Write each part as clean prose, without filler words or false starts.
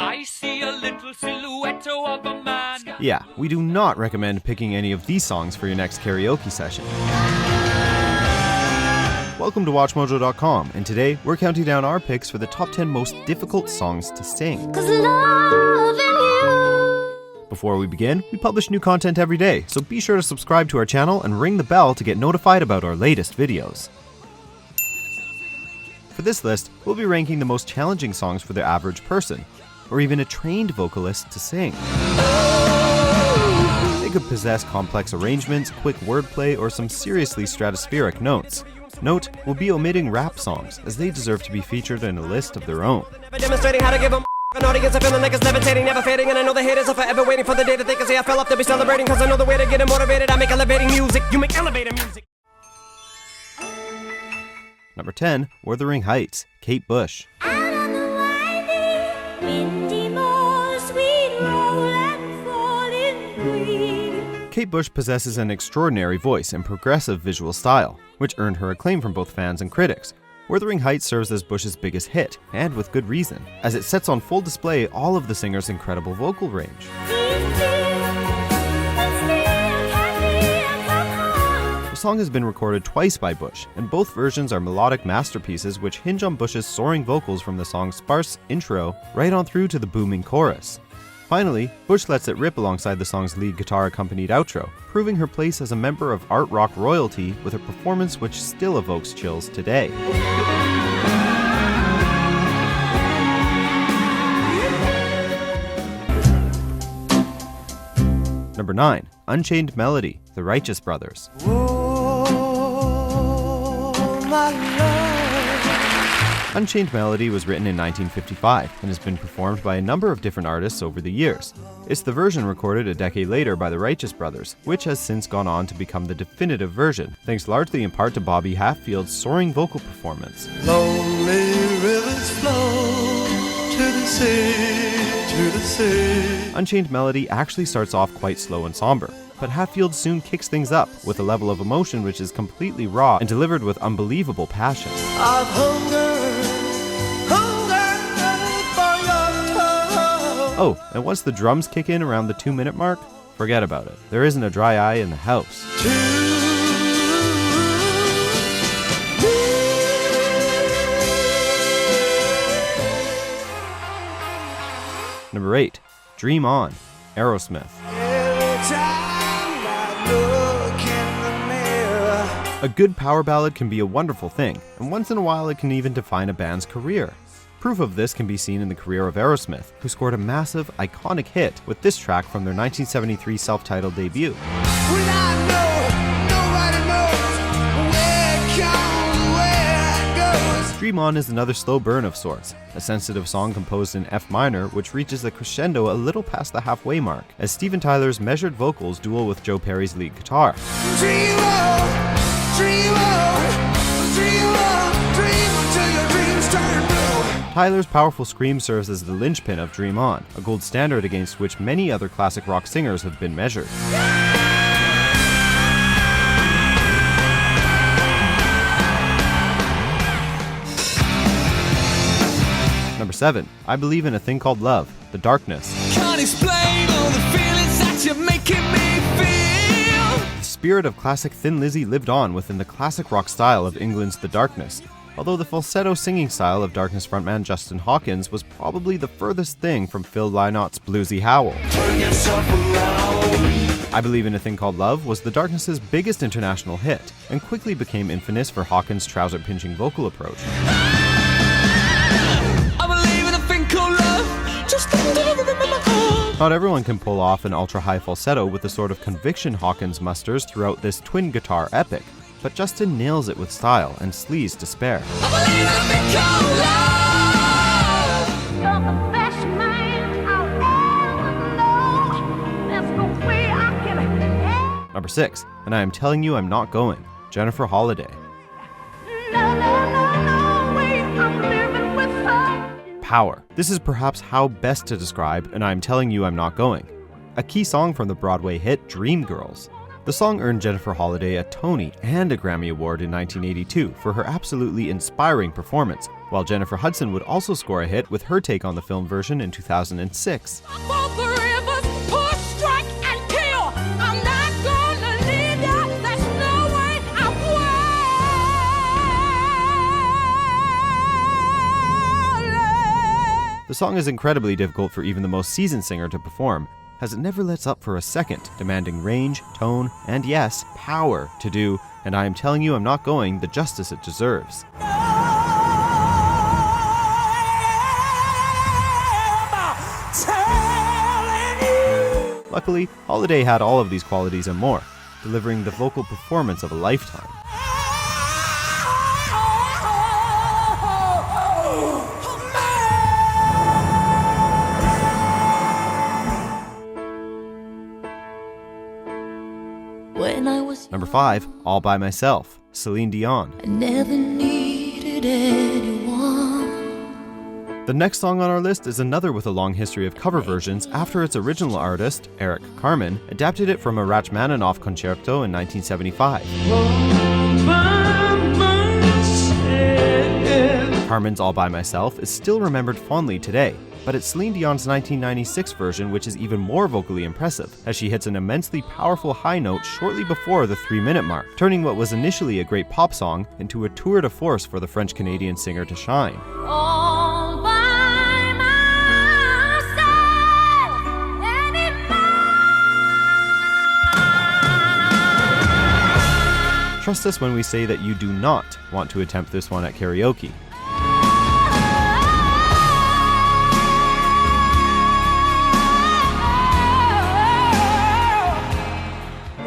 I see a little silhouette of a man. Yeah, we do not recommend picking any of these songs for your next karaoke session. Welcome to WatchMojo.com, and today we're counting down our picks for the top 10 most difficult songs to sing. 'Cause loving you. Before we begin, we publish new content every day, so be sure to subscribe to our channel and ring the bell to get notified about our latest videos. For this list, we'll be ranking the most challenging songs for the average person, or even a trained vocalist to sing. They could possess complex arrangements, quick wordplay, or some seriously stratospheric notes. Note, we'll be omitting rap songs, as they deserve to be featured in a list of their own. Demonstrating how to give them an audience, a feeling like it's levitating, never fading, and I know the haters are forever waiting for the day that they can say I fell off to be celebrating, cause I know the way to get them motivated. I make elevating music, you make elevator music. Number 10, Wuthering Heights, Kate Bush. Out on the winding, windy moors, we'd roll and fall in green. Kate Bush possesses an extraordinary voice and progressive visual style, which earned her acclaim from both fans and critics. Wuthering Heights serves as Bush's biggest hit, and with good reason, as it sets on full display all of the singer's incredible vocal range. The song has been recorded twice by Bush, and both versions are melodic masterpieces which hinge on Bush's soaring vocals from the song's sparse intro right on through to the booming chorus. Finally, Bush lets it rip alongside the song's lead guitar-accompanied outro, proving her place as a member of art rock royalty with a performance which still evokes chills today. Number 9, Unchained Melody, The Righteous Brothers. Unchained Melody was written in 1955 and has been performed by a number of different artists over the years. It's the version recorded a decade later by the Righteous Brothers, which has since gone on to become the definitive version, thanks largely in part to Bobby Hatfield's soaring vocal performance. Lonely rivers flow to the sea, to the sea. Unchained Melody actually starts off quite slow and somber, but Hatfield soon kicks things up with a level of emotion which is completely raw and delivered with unbelievable passion. I've hungered for your touch. Oh, and once the drums kick in around the 2-minute mark, forget about it. There isn't a dry eye in the house. Number 8, Dream On, Aerosmith. A good power ballad can be a wonderful thing, and once in a while it can even define a band's career. Proof of this can be seen in the career of Aerosmith, who scored a massive, iconic hit with this track from their 1973 self-titled debut. Dream On is another slow burn of sorts, a sensitive song composed in F minor which reaches the crescendo a little past the halfway mark, as Steven Tyler's measured vocals duel with Joe Perry's lead guitar. Dream on, dream on, dream on, dream until your dreams turn blue. Tyler's powerful scream serves as the linchpin of Dream On, a gold standard against which many other classic rock singers have been measured. Number 7, I Believe in a Thing Called Love, The Darkness. Can't explain all the feelings that you're making me feel. The spirit of classic Thin Lizzy lived on within the classic rock style of England's The Darkness, although the falsetto singing style of Darkness frontman Justin Hawkins was probably the furthest thing from Phil Lynot's bluesy howl. Turn yourself around. I Believe in a Thing Called Love was The Darkness' biggest international hit, and quickly became infamous for Hawkins' trouser-pinching vocal approach. Not everyone can pull off an ultra-high falsetto with the sort of conviction Hawkins musters throughout this twin guitar epic, but Justin nails it with style and sleaze to spare. You're the best man I'll ever know. There's no way I can help. Number 6, And I Am Telling You I'm Not Going, Jennifer Holliday. No way I'm living with her. Power. This is perhaps how best to describe And I'm Telling You I'm Not Going, a key song from the Broadway hit Dreamgirls. The song earned Jennifer Holliday a Tony and a Grammy Award in 1982 for her absolutely inspiring performance, while Jennifer Hudson would also score a hit with her take on the film version in 2006. Both the rivers, push, strike, and kill. I'm not gonna leave ya. There's no way The song is incredibly difficult for even the most seasoned singer to perform, as it never lets up for a second, demanding range, tone, and yes, power to do "And I Am Telling You I'm Not Going" the justice it deserves. Luckily, Holliday had all of these qualities and more, delivering the vocal performance of a lifetime. When I was Number 5, All By Myself, Celine Dion. I never needed anyone. The next song on our list is another with a long history of cover versions after its original artist, Eric Carmen, adapted it from a Rachmaninoff concerto in 1975. Carmen's All By Myself is still remembered fondly today, but it's Celine Dion's 1996 version which is even more vocally impressive, as she hits an immensely powerful high note shortly before the 3-minute mark, turning what was initially a great pop song into a tour de force for the French-Canadian singer to shine. All by myself anymore. Trust us when we say that you do not want to attempt this one at karaoke.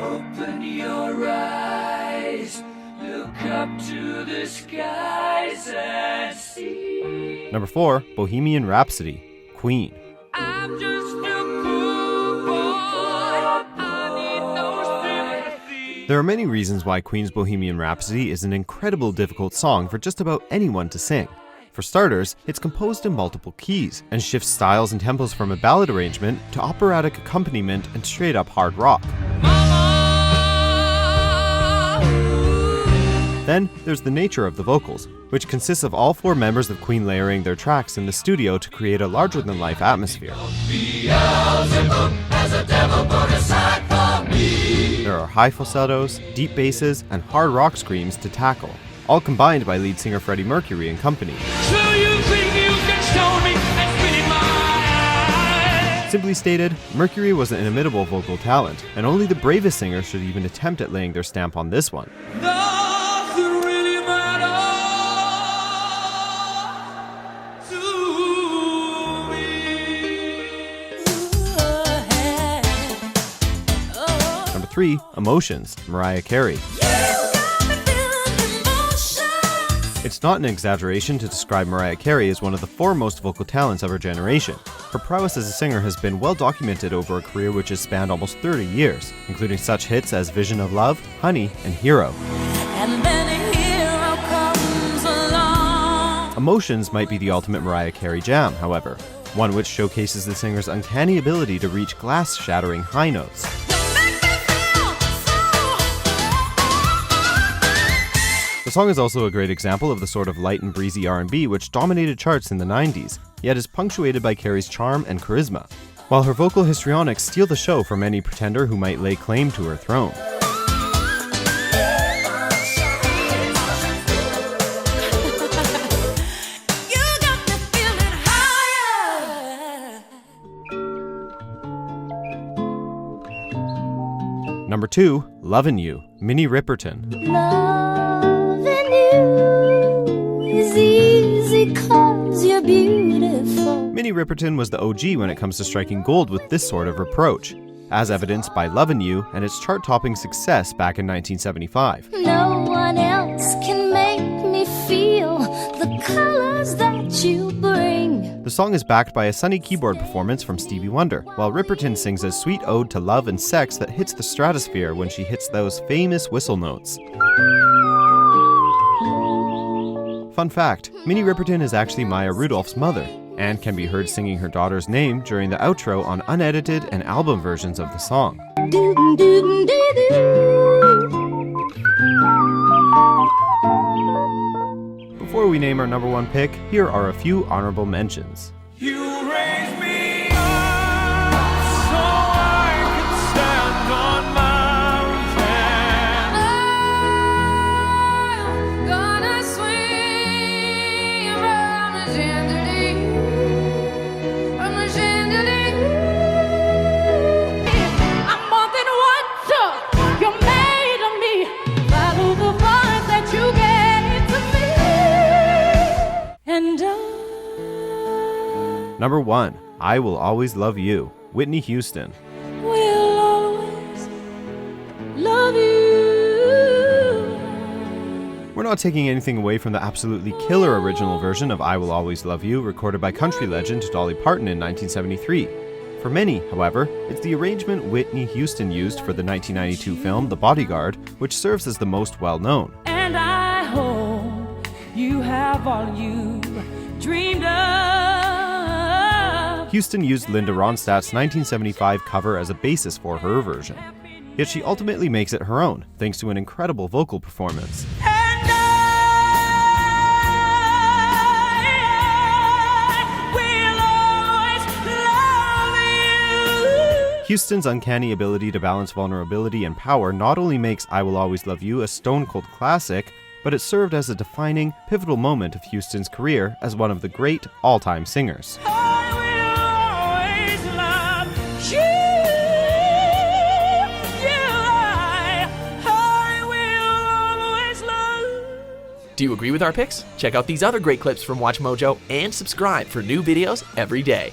Open your eyes, look up to the skies and see. Number 4, Bohemian Rhapsody, Queen. I'm just a poor boy, I need no sympathy. There are many reasons why Queen's Bohemian Rhapsody is an incredible difficult song for just about anyone to sing. For starters, it's composed in multiple keys and shifts styles and tempos from a ballad arrangement to operatic accompaniment and straight-up hard rock. Then there's the nature of the vocals, which consists of all 4 members of Queen layering their tracks in the studio to create a larger-than-life atmosphere. There are high falsettos, deep basses, and hard rock screams to tackle, all combined by lead singer Freddie Mercury and company. So you think you can show me and spit in my eyes? Simply stated, Mercury was an inimitable vocal talent, and only the bravest singers should even attempt at laying their stamp on this one. Nothing really matters to me. Number 3, Emotions, Mariah Carey. It's not an exaggeration to describe Mariah Carey as one of the foremost vocal talents of her generation. Her prowess as a singer has been well documented over a career which has spanned almost 30 years, including such hits as Vision of Love, Honey, and Hero. And then a hero comes along. Emotions might be the ultimate Mariah Carey jam, however, one which showcases the singer's uncanny ability to reach glass-shattering high notes. The song is also a great example of the sort of light and breezy R&B which dominated charts in the 90s, yet is punctuated by Carey's charm and charisma, while her vocal histrionics steal the show from any pretender who might lay claim to her throne. Number 2, Lovin You, Minnie Riperton. Loving you is easy 'cause you're beautiful. Minnie Riperton was the OG when it comes to striking gold with this sort of approach, as evidenced by Lovin You and its chart-topping success back in 1975. No one else can make me feel the colors that you bring. The song is backed by a sunny keyboard performance from Stevie Wonder, while Riperton sings a sweet ode to love and sex that hits the stratosphere when she hits those famous whistle notes. Fun fact, Minnie Riperton is actually Maya Rudolph's mother, and can be heard singing her daughter's name during the outro on unedited and album versions of the song. Before Before we name our number 1 pick, here are a few honorable mentions. You raise me up so I can stand on mountains. I'm gonna swing around a chandelier. I'm more than one took. You're made of me. Follow the vibes that you gave to me. And Number 1, I Will Always Love You, Whitney Houston. will always love you. We're not taking anything away from the absolutely killer original version of I Will Always Love You, recorded by country legend Dolly Parton in 1973. For many, however, it's the arrangement Whitney Houston used for the 1992 film The Bodyguard, which serves as the most well-known. And I hope you have all you dreamed of. Houston used Linda Ronstadt's 1975 cover as a basis for her version. Yet she ultimately makes it her own, thanks to an incredible vocal performance. And I will always love you. Houston's uncanny ability to balance vulnerability and power not only makes I Will Always Love You a stone-cold classic, but it served as a defining, pivotal moment of Houston's career as one of the great all-time singers. I will always love you. I will always love. Do you agree with our picks? Check out these other great clips from Watch Mojo and subscribe for new videos every day.